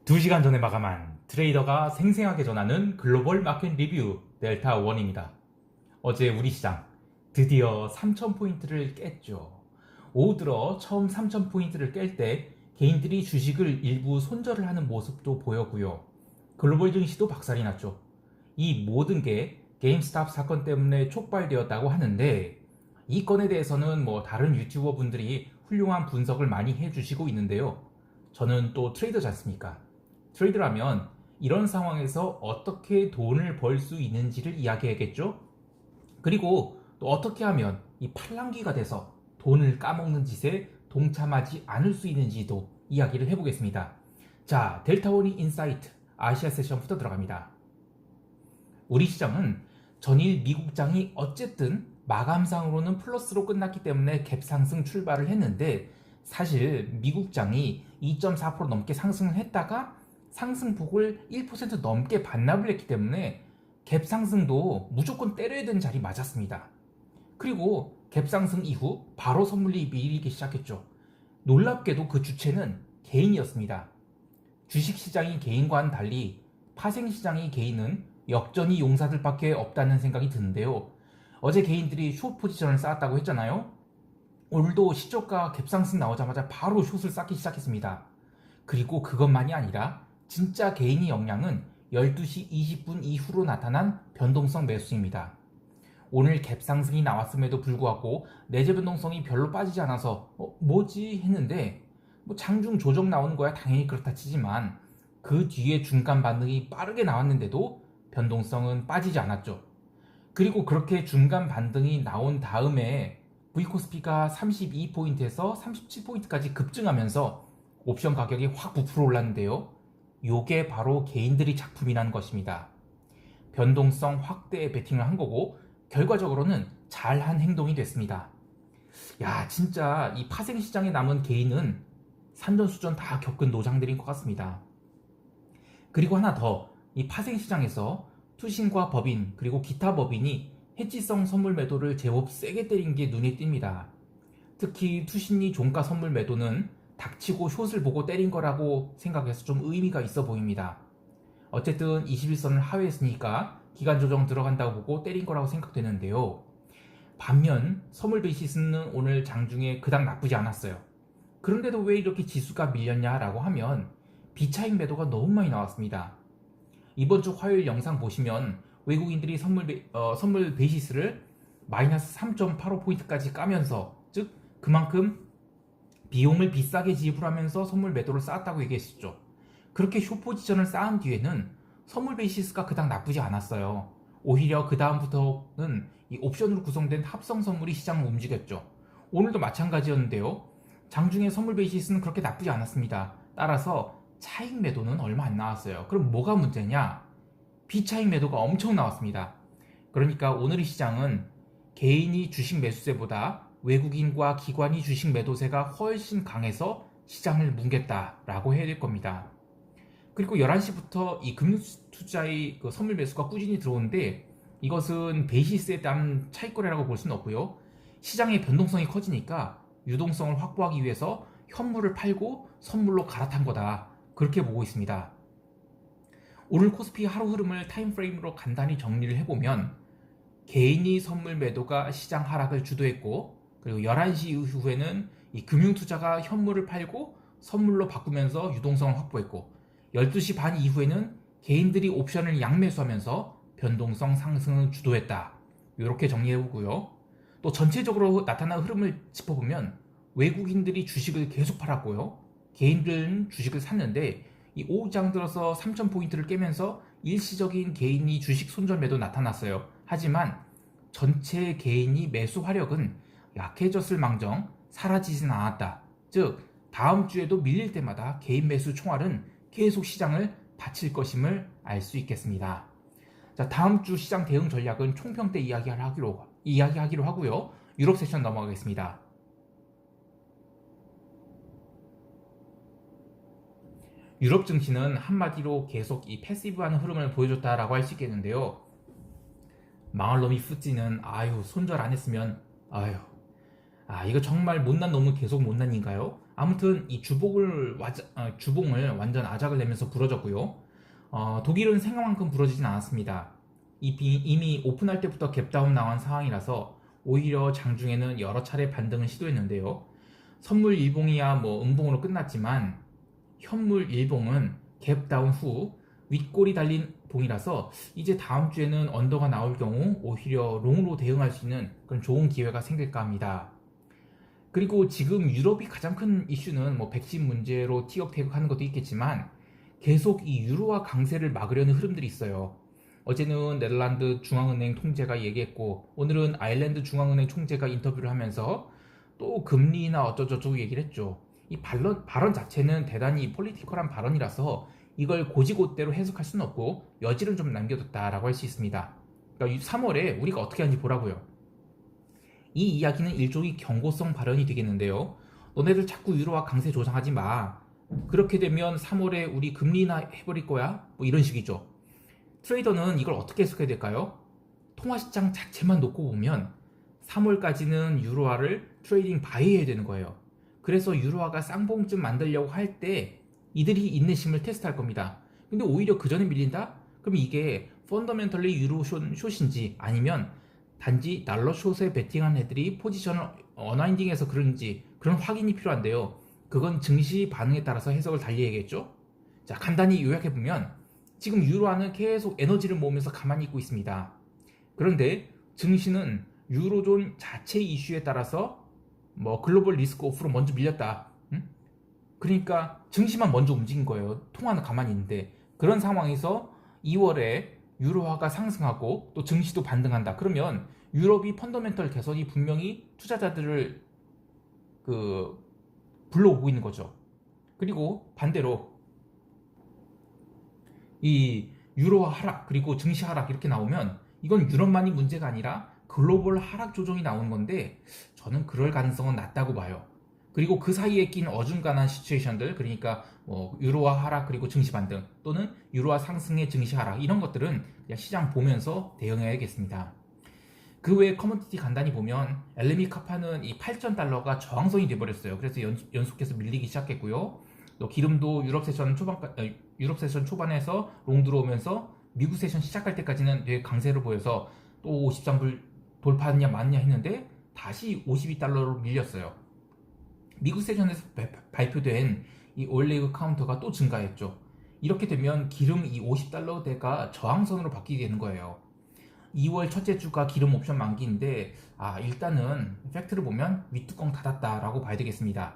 2시간 전에 마감한 트레이더가 생생하게 전하는 글로벌 마켓 리뷰 델타1입니다. 어제 우리 시장 드디어 3000포인트를 깼죠. 오후 들어 처음 3000포인트를 깰 때 개인들이 주식을 일부 손절을 하는 모습도 보였고요. 글로벌 증시도 박살이 났죠. 이 모든 게 게임스탑 사건 때문에 촉발되었다고 하는데, 이 건에 대해서는 다른 유튜버 분들이 훌륭한 분석을 많이 해주시고 있는데요. 저는 또 트레이더지 않습니까? 트레이드라면 이런 상황에서 어떻게 돈을 벌 수 있는지를 이야기하겠죠? 그리고 또 어떻게 하면 이 팔랑귀가 돼서 돈을 까먹는 짓에 동참하지 않을 수 있는지도 이야기를 해보겠습니다. 자, 델타원이 인사이트 아시아 세션부터 들어갑니다. 우리 시장은 전일 미국장이 어쨌든 마감상으로는 플러스로 끝났기 때문에 갭 상승 출발을 했는데, 사실 미국장이 2.4% 넘게 상승을 했다가 상승폭을 1% 넘게 반납을 했기 때문에 갭 상승도 무조건 때려야 되는 자리 맞았습니다. 그리고 갭 상승 이후 바로 선물이 밀리기 시작했죠. 놀랍게도 그 주체는 개인이었습니다. 주식시장이 개인과는 달리 파생시장이 개인은 역전이 용사들밖에 없다는 생각이 드는데요. 어제 개인들이 숏 포지션을 쌓았다고 했잖아요. 오늘도 시초가 갭상승 나오자마자 바로 숏을 쌓기 시작했습니다. 그리고 그것만이 아니라 진짜 개인의 역량은 12시 20분 이후로 나타난 변동성 매수입니다. 오늘 갭 상승이 나왔음에도 불구하고 내재 변동성이 별로 빠지지 않아서 뭐지 했는데, 장중 조정 나오는 거야 당연히 그렇다 치지만 그 뒤에 중간 반등이 빠르게 나왔는데도 변동성은 빠지지 않았죠. 그리고 그렇게 중간 반등이 나온 다음에 V코스피가 32포인트에서 37포인트까지 급증하면서 옵션 가격이 확 부풀어 올랐는데요. 요게 바로 개인들이 작품이라는 것입니다. 변동성 확대에 베팅을 한 거고 결과적으로는 잘한 행동이 됐습니다. 야, 진짜 이 파생시장에 남은 개인은 산전수전 다 겪은 노장들인 것 같습니다. 그리고 하나 더, 이 파생시장에서 투신과 법인 그리고 기타 법인이 해지성 선물 매도를 제법 세게 때린 게 눈에 띕니다. 특히 투신이 종가 선물 매도는 닥치고 숏을 보고 때린 거라고 생각해서 좀 의미가 있어 보입니다. 어쨌든 21선을 하회했으니까 기간 조정 들어간다고 보고 때린 거라고 생각되는데요. 반면 선물 베이시스는 오늘 장중에 그닥 나쁘지 않았어요. 그런데도 왜 이렇게 지수가 밀렸냐라고 하면 비차익 매도가 너무 많이 나왔습니다. 이번 주 화요일 영상 보시면 외국인들이 선물 베이시스를 마이너스 3.85포인트까지 까면서, 즉 그만큼 비용을 비싸게 지불하면서 선물 매도를 쌓았다고 얘기했었죠. 그렇게 숏 포지션을 쌓은 뒤에는 선물 베이시스가 그닥 나쁘지 않았어요. 오히려 그 다음부터는 이 옵션으로 구성된 합성 선물이 시장을 움직였죠. 오늘도 마찬가지였는데요. 장중에 선물 베이시스는 그렇게 나쁘지 않았습니다. 따라서 차익 매도는 얼마 안 나왔어요. 그럼 뭐가 문제냐? 비차익 매도가 엄청 나왔습니다. 그러니까 오늘의 시장은 개인이 주식 매수세보다 외국인과 기관이 주식 매도세가 훨씬 강해서 시장을 뭉갰다라고 해야 될 겁니다. 그리고 11시부터 이 금융투자의 그 선물 매수가 꾸준히 들어오는데, 이것은 베이시스에 따른 차익거래라고 볼 수는 없고요. 시장의 변동성이 커지니까 유동성을 확보하기 위해서 현물을 팔고 선물로 갈아탄 거다, 그렇게 보고 있습니다. 오늘 코스피 하루 흐름을 타임프레임으로 간단히 정리를 해보면, 개인이 선물 매도가 시장 하락을 주도했고, 그리고 11시 이후에는 이 금융투자가 현물을 팔고 선물로 바꾸면서 유동성을 확보했고, 12시 반 이후에는 개인들이 옵션을 양매수하면서 변동성 상승을 주도했다, 이렇게 정리해보고요. 또 전체적으로 나타난 흐름을 짚어보면 외국인들이 주식을 계속 팔았고요, 개인들은 주식을 샀는데, 이 오후장 들어서 3000포인트를 깨면서 일시적인 개인이 주식 손절 매도 나타났어요. 하지만 전체 개인이 매수 화력은 약해졌을 망정 사라지진 않았다. 즉 다음 주에도 밀릴 때마다 개인 매수 총알은 계속 시장을 바칠 것임을 알 수 있겠습니다. 자, 다음 주 시장 대응 전략은 총평 때 이야기하기로 하고요. 유럽 세션 넘어가겠습니다. 유럽 증시는 한마디로 계속 이 패시브한 흐름을 보여줬다라고 할 수 있겠는데요. 망할 놈이 푸찌는 손절 안 했으면 이거 정말 못난 놈은 계속 못난인가요? 아무튼 이 주봉을 완전 아작을 내면서 부러졌고요. 독일은 생각만큼 부러지진 않았습니다. 이미 오픈할 때부터 갭다운 나온 상황이라서 오히려 장중에는 여러 차례 반등을 시도했는데요. 선물 일봉이야 뭐 음봉으로 끝났지만 현물 일봉은 갭다운 후 윗골이 달린 봉이라서 이제 다음 주에는 언더가 나올 경우 오히려 롱으로 대응할 수 있는 그런 좋은 기회가 생길까 합니다. 그리고 지금 유럽이 가장 큰 이슈는 뭐 백신 문제로 티격태격하는 것도 있겠지만 계속 이 유로화 강세를 막으려는 흐름들이 있어요. 어제는 네덜란드 중앙은행 통제가 얘기했고 오늘은 아일랜드 중앙은행 총재가 인터뷰를 하면서 또 금리나 어쩌저쩌고 얘기를 했죠. 이 발언 자체는 대단히 폴리티컬한 발언이라서 이걸 고지고대로 해석할 수는 없고 여지는 좀 남겨뒀다라고 할 수 있습니다. 그러니까 3월에 우리가 어떻게 하는지 보라고요. 이 이야기는 일종의 경고성 발언이 되겠는데요. 너네들 자꾸 유로화 강세 조장하지 마. 그렇게 되면 3월에 우리 금리 인하 해버릴 거야? 뭐 이런 식이죠. 트레이더는 이걸 어떻게 해석해야 될까요? 통화시장 자체만 놓고 보면 3월까지는 유로화를 트레이딩 바이 해야 되는 거예요. 그래서 유로화가 쌍봉쯤 만들려고 할 때 이들이 인내심을 테스트할 겁니다. 근데 오히려 그 전에 밀린다? 그럼 이게 펀더멘털리 유로 숏인지 아니면 단지 달러 숏에 베팅한 애들이 포지션을 언와인딩해서 그런지 그런 확인이 필요한데요. 그건 증시 반응에 따라서 해석을 달리해야겠죠? 자, 간단히 요약해보면 지금 유로화는 계속 에너지를 모으면서 가만히 있고 있습니다. 그런데 증시는 유로존 자체 이슈에 따라서 뭐 글로벌 리스크 오프로 먼저 밀렸다. 그러니까 증시만 먼저 움직인 거예요. 통화는 가만히 있는데 그런 상황에서 2월에 유로화가 상승하고 또 증시도 반등한다. 그러면 유럽이 펀더멘털 개선이 분명히 투자자들을 불러오고 있는 거죠. 그리고 반대로 이 유로화 하락 그리고 증시 하락 이렇게 나오면 이건 유럽만이 문제가 아니라 글로벌 하락 조정이 나오는 건데 저는 그럴 가능성은 낮다고 봐요. 그리고 그 사이에 낀 어중간한 시츄에이션들 그러니까 뭐 유로화 하락 그리고 증시 반등 또는 유로화 상승의 증시 하락 이런 것들은 그냥 시장 보면서 대응해야겠습니다. 그 외에 커머디티 간단히 보면 LME 카파는 이 8,000달러가 저항선이 돼버렸어요. 그래서 연속해서 밀리기 시작했고요. 또 기름도 유럽 세션 초반에서 롱 들어오면서 미국 세션 시작할 때까지는 되게 강세를 보여서 또 53불 돌파하느냐 마느냐 했는데 다시 52달러로 밀렸어요. 미국 세션에서 발표된 이 오일리그 카운터가 또 증가했죠. 이렇게 되면 기름 이 50달러대가 저항선으로 바뀌게 되는 거예요. 2월 첫째 주가 기름 옵션 만기인데 일단은 팩트를 보면 윗뚜껑 닫았다라고 봐야 되겠습니다.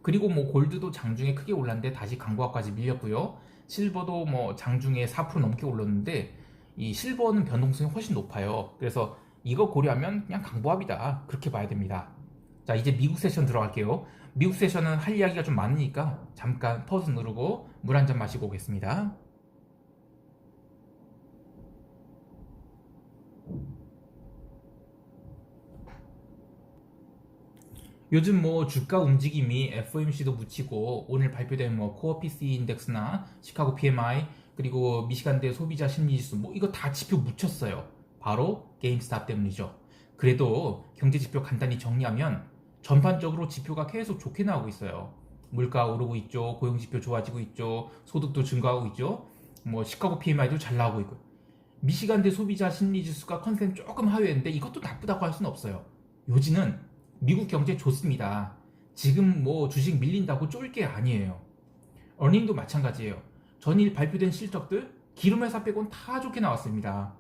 그리고 뭐 골드도 장중에 크게 올랐는데 다시 강보합까지 밀렸고요. 실버도 뭐 장중에 4% 넘게 올랐는데 이 실버는 변동성이 훨씬 높아요. 그래서 이거 고려하면 그냥 강보합이다 그렇게 봐야 됩니다. 자, 이제 미국 세션 들어갈게요. 미국 세션은 할 이야기가 좀 많으니까 잠깐 퍼즈 누르고 물 한 잔 마시고 오겠습니다. 요즘 뭐 주가 움직임이 FOMC도 묻히고 오늘 발표된 뭐 코어 PCE 인덱스나 시카고 PMI 그리고 미시간대 소비자 심리지수 뭐 이거 다 지표 묻혔어요. 바로 게임스탑 때문이죠. 그래도 경제 지표 간단히 정리하면 전반적으로 지표가 계속 좋게 나오고 있어요. 물가 오르고 있죠. 고용 지표 좋아지고 있죠. 소득도 증가하고 있죠. 뭐 시카고 PMI도 잘 나오고 있고. 미시간대 소비자 심리지수가 컨센 조금 하회했는데 이것도 나쁘다고 할 수는 없어요. 요지는 미국 경제 좋습니다. 지금 뭐 주식 밀린다고 쫄 게 아니에요. 어닝도 마찬가지예요. 전일 발표된 실적들 기름회사 빼곤 다 좋게 나왔습니다.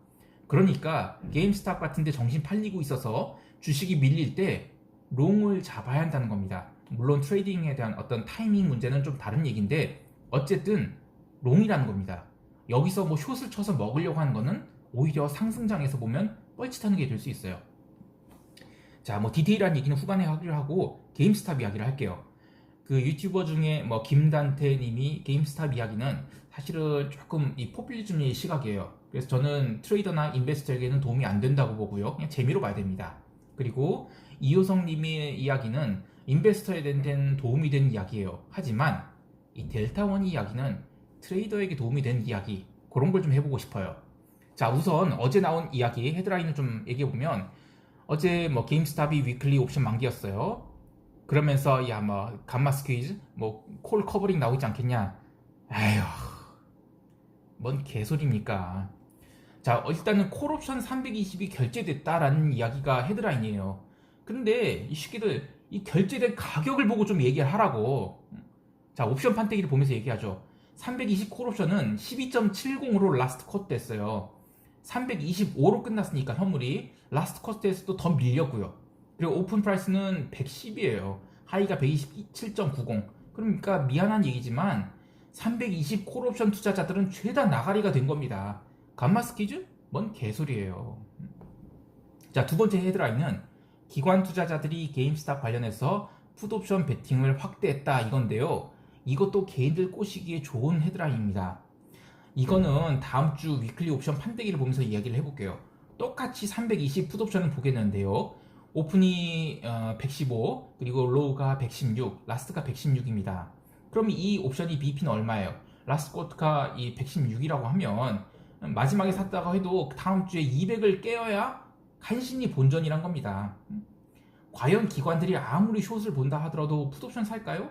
그러니까 게임스탑 같은데 정신 팔리고 있어서 주식이 밀릴 때 롱을 잡아야 한다는 겁니다. 물론 트레이딩에 대한 어떤 타이밍 문제는 좀 다른 얘기인데 어쨌든 롱이라는 겁니다. 여기서 뭐 숏을 쳐서 먹으려고 하는 거는 오히려 상승장에서 보면 뻘짓하는 게 될 수 있어요. 자, 뭐 디테일한 얘기는 후반에 하기로 하고 게임스탑 이야기를 할게요. 그 유튜버 중에 뭐 김단태 님이 게임스탑 이야기는 사실은 조금 이 포퓰리즘의 시각이에요. 그래서 저는 트레이더나 인베스터에게는 도움이 안 된다고 보고요. 그냥 재미로 봐야 됩니다. 그리고 이효성 님의 이야기는 인베스터에 대한 도움이 되는 이야기예요. 하지만 이 델타원 이야기는 트레이더에게 도움이 되는 이야기 그런 걸 좀 해보고 싶어요. 자, 우선 어제 나온 이야기 헤드라인을 좀 얘기해보면 어제 뭐 게임스탑이 위클리 옵션 만기였어요. 그러면서 야 뭐 감마 스퀴즈 뭐 콜 커버링 나오지 않겠냐. 에휴, 뭔 개소리입니까. 자, 일단은 콜 옵션 320이 결제됐다라는 이야기가 헤드라인이에요. 그런데 이 새끼들 이 결제된 가격을 보고 좀 얘기를 하라고. 자, 옵션 판때기를 보면서 얘기하죠. 320 콜 옵션은 12.70으로 라스트 컷 됐어요. 325로 끝났으니까 현물이 라스트 컷에서도 더 밀렸고요. 그리고 오픈 프라이스는 110이에요. 하이가 127.90. 그러니까 미안한 얘기지만 320 콜 옵션 투자자들은 죄다 나가리가 된 겁니다. 감마 스퀴즈? 뭔 개소리예요. 자, 두 번째 헤드라인은 기관 투자자들이 게임스탑 관련해서 풋옵션 베팅을 확대했다 이건데요. 이것도 개인들 꼬시기에 좋은 헤드라인입니다. 이거는 다음 주 위클리 옵션 판때기를 보면서 이야기를 해볼게요. 똑같이 320 풋옵션을 보겠는데요. 오픈이 115, 그리고 로우가 116, 라스트가 116입니다. 그럼 이 옵션이 BP는 얼마예요? 라스트 코트가 이 116이라고 하면 마지막에 샀다고 해도 다음 주에 200을 깨어야 간신히 본전이란 겁니다. 과연 기관들이 아무리 숏을 본다 하더라도 풋옵션 살까요?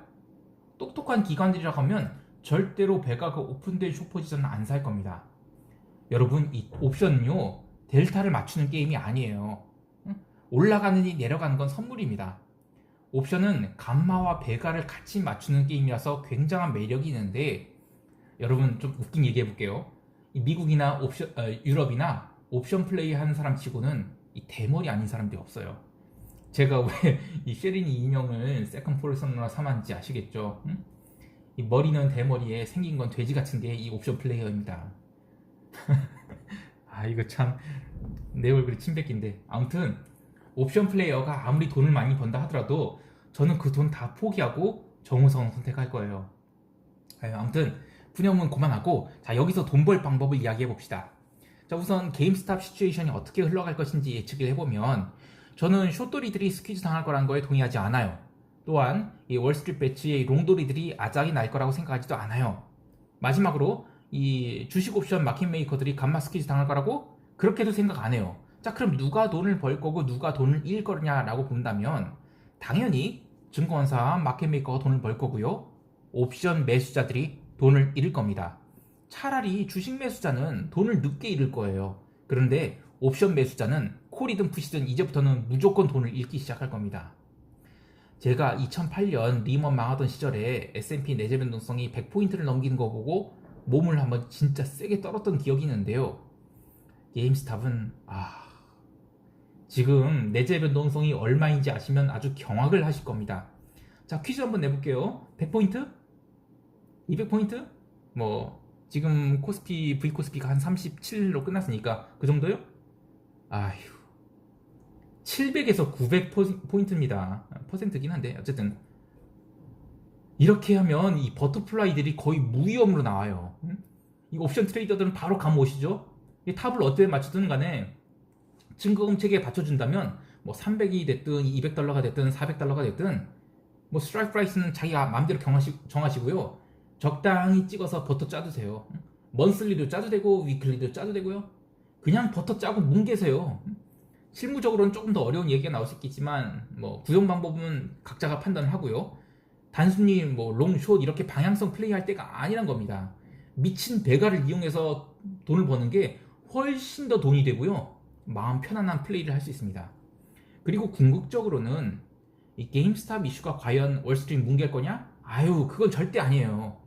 똑똑한 기관들이라고 하면 절대로 배가가 오픈된 숏 포지션은 안 살 겁니다. 여러분, 이 옵션은요 델타를 맞추는 게임이 아니에요. 올라가느니 내려가는 건 선물입니다. 옵션은 감마와 배가를 같이 맞추는 게임이라서 굉장한 매력이 있는데, 여러분 좀 웃긴 얘기 해볼게요. 미국이나 유럽이나 옵션 플레이 하는 사람 치고는 이 대머리 아닌 사람들이 없어요. 제가 왜 이 쉐리니 인형을 세컨 포르선으로 삼았는지 아시겠죠? 이 머리는 대머리에 생긴 건 돼지 같은 게 이 옵션 플레이어입니다. 아, 이거 참 내 얼굴이 침뱉기인데, 아무튼 옵션 플레이어가 아무리 돈을 많이 번다 하더라도 저는 그 돈 다 포기하고 정우성 선택할 거예요. 아무튼 푸념은 그만하고, 자, 여기서 돈 벌 방법을 이야기해 봅시다. 자, 우선 게임스탑 시츄에이션이 어떻게 흘러갈 것인지 예측을 해보면, 저는 숏돌이들이 스퀴즈 당할 거라는 거에 동의하지 않아요. 또한 이 월스트리트 배치의 롱돌이들이 아작이 날 거라고 생각하지도 않아요. 마지막으로 이 주식 옵션 마켓 메이커들이 감마 스퀴즈 당할 거라고 그렇게도 생각 안 해요. 자, 그럼 누가 돈을 벌 거고 누가 돈을 잃을 거냐라고 본다면 당연히 증권사 마켓 메이커가 돈을 벌 거고요. 옵션 매수자들이 돈을 잃을 겁니다. 차라리 주식 매수자는 돈을 늦게 잃을 거예요. 그런데 옵션 매수자는 콜이든 풋이든 이제부터는 무조건 돈을 잃기 시작할 겁니다. 제가 2008년 리먼 망하던 시절에 S&P 내재 변동성이 100포인트를 넘기는 거 보고 몸을 한번 진짜 세게 떨었던 기억이 있는데요. 게임스탑은 지금 내재 변동성이 얼마인지 아시면 아주 경악을 하실 겁니다. 자, 퀴즈 한번 내볼게요. 100포인트? 200포인트? 뭐 지금 코스피 V코스피가 한 37로 끝났으니까 그 정도요? 아휴, 700에서 900포인트입니다. 퍼센트긴 한데 어쨌든 이렇게 하면 이 버터플라이들이 거의 무위험으로 나와요. 이 옵션 트레이더들은 바로 감 오시죠? 이 탑을 어떻게 맞추든 간에 증거금 체계에 받쳐준다면 뭐 300이 됐든 200달러가 됐든 400달러가 됐든 뭐 스트라이크 프라이스는 자기가 마음대로 정하시고요. 적당히 찍어서 버터 짜주세요. 먼슬리도 짜도 되고 위클리도 짜도 되고요. 그냥 버터 짜고 뭉개세요. 실무적으로는 조금 더 어려운 얘기가 나올 수 있겠지만 뭐 구형 방법은 각자가 판단을 하고요. 단순히 뭐 롱, 숏 이렇게 방향성 플레이할 때가 아니란 겁니다. 미친 배가를 이용해서 돈을 버는 게 훨씬 더 돈이 되고요. 마음 편안한 플레이를 할 수 있습니다. 그리고 궁극적으로는 이 게임스탑 이슈가 과연 월스트리트 뭉갤 거냐? 아유, 그건 절대 아니에요.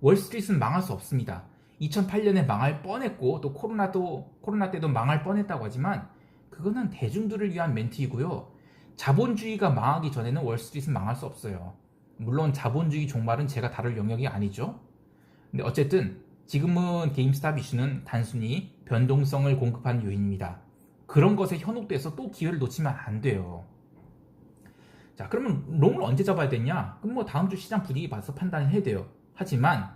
월스트리트는 망할 수 없습니다. 2008년에 망할 뻔했고 또 코로나 때도 망할 뻔했다고 하지만 그거는 대중들을 위한 멘트이고요. 자본주의가 망하기 전에는 월스트리트는 망할 수 없어요. 물론 자본주의 종말은 제가 다룰 영역이 아니죠. 근데 어쨌든 지금은 게임스탑 이슈는 단순히 변동성을 공급하는 요인입니다. 그런 것에 현혹돼서 또 기회를 놓치면 안 돼요. 자, 그러면 롱을 언제 잡아야 되냐? 그럼 뭐 다음 주 시장 분위기 봐서 판단을 해야 돼요. 하지만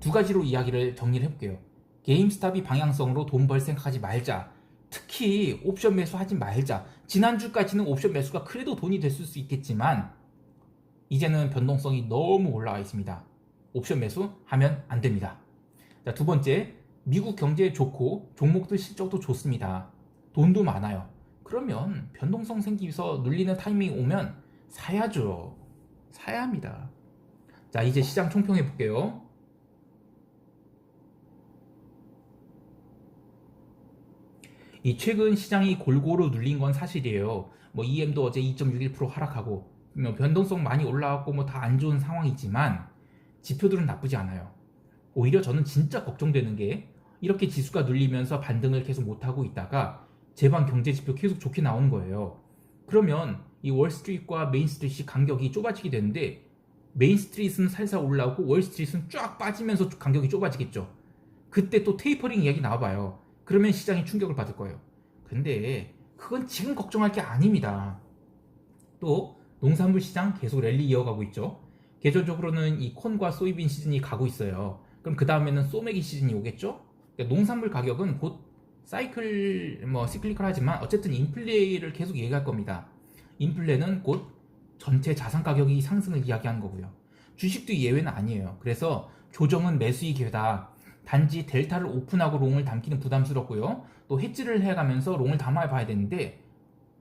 두 가지로 이야기를 정리를 해볼게요. 게임스탑이 방향성으로 돈 벌 생각하지 말자. 특히 옵션 매수 하지 말자. 지난주까지는 옵션 매수가 그래도 돈이 됐을 수 있겠지만 이제는 변동성이 너무 올라와 있습니다. 옵션 매수하면 안 됩니다. 자, 두 번째, 미국 경제 좋고 종목들 실적도 좋습니다. 돈도 많아요. 그러면 변동성 생기면서 눌리는 타이밍이 오면 사야죠. 사야 합니다. 자, 이제 시장 총평해 볼게요. 이 최근 시장이 골고루 눌린 건 사실이에요. 뭐 EM도 어제 2.61% 하락하고 뭐 변동성 많이 올라왔고 뭐 다 안 좋은 상황이지만 지표들은 나쁘지 않아요. 오히려 저는 진짜 걱정되는 게 이렇게 지수가 눌리면서 반등을 계속 못하고 있다가 제방 경제 지표 계속 좋게 나오는 거예요. 그러면 이 월스트리트과 메인스트리트이 간격이 좁아지게 되는데 메인스트리트는 살살 올라오고 월스트리트는 쫙 빠지면서 간격이 좁아지겠죠. 그때 또 테이퍼링 이야기 나와봐요. 그러면 시장이 충격을 받을 거예요. 근데 그건 지금 걱정할 게 아닙니다. 또 농산물 시장 계속 랠리 이어가고 있죠. 계절적으로는 이 콘과 소이빈 시즌이 가고 있어요. 그럼 그 다음에는 소매기 시즌이 오겠죠. 그러니까 농산물 가격은 곧 사이클 시클리컬하지만 어쨌든 인플레를 계속 얘기할 겁니다. 인플레는 곧 전체 자산 가격이 상승을 이야기하는 거고요. 주식도 예외는 아니에요. 그래서 조정은 매수의 기회다. 단지 델타를 오픈하고 롱을 담기는 부담스럽고요. 또 헤지를 해가면서 롱을 담아봐야 되는데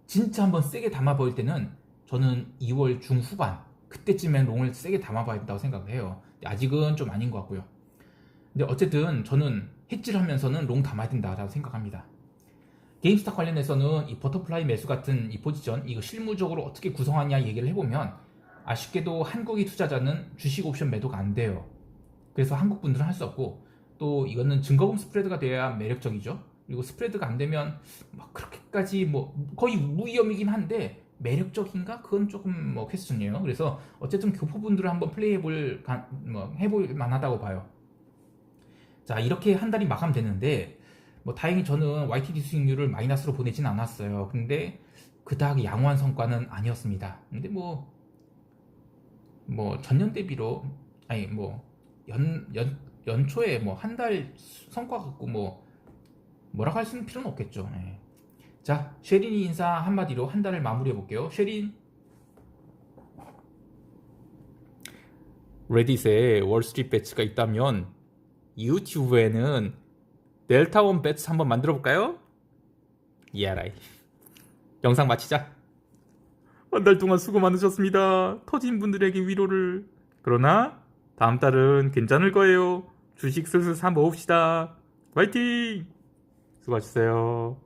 진짜 한번 세게 담아볼 때는 저는 2월 중후반 그때쯤엔 롱을 세게 담아봐야 된다고 생각을 해요. 아직은 좀 아닌 것 같고요. 근데 어쨌든 저는 헤지를 하면서는 롱 담아야 된다라고 생각합니다. 게임스탑 관련해서는 이 버터플라이 매수 같은 이 포지션 이거 실무적으로 어떻게 구성하냐 얘기를 해보면 아쉽게도 한국인 투자자는 주식 옵션 매도가 안 돼요. 그래서 한국 분들은 할 수 없고 또 이거는 증거금 스프레드가 돼야 매력적이죠. 그리고 스프레드가 안 되면 막 그렇게까지 뭐 거의 무위험이긴 한데 매력적인가? 그건 조금 뭐 퀘스천이에요. 그래서 어쨌든 교포분들은 한번 플레이해볼 해볼 만하다고 봐요. 자, 이렇게 한 달이 마감됐는데 뭐 다행히 저는 YTD 수익률을 마이너스로 보내진 않았어요. 근데 그닥 양호한 성과는 아니었습니다. 근데 뭐 전년 대비로 아니 연초에 뭐 한 달 성과 갖고 뭐라고 할 수는 필요는 없겠죠. 네. 자, 쉐린이 인사 한마디로 한 달을 마무리해 볼게요. 쉐린. 레딧에 월스트리트 배츠가 있다면 유튜브에는 델타원 배츠 한번 만들어 볼까요? 예라이. 영상 마치자. 한 달 동안 수고 많으셨습니다. 터진 분들에게 위로를. 그러나 다음 달은 괜찮을 거예요. 주식 슬슬 사 모읍시다. 화이팅! 수고하셨어요.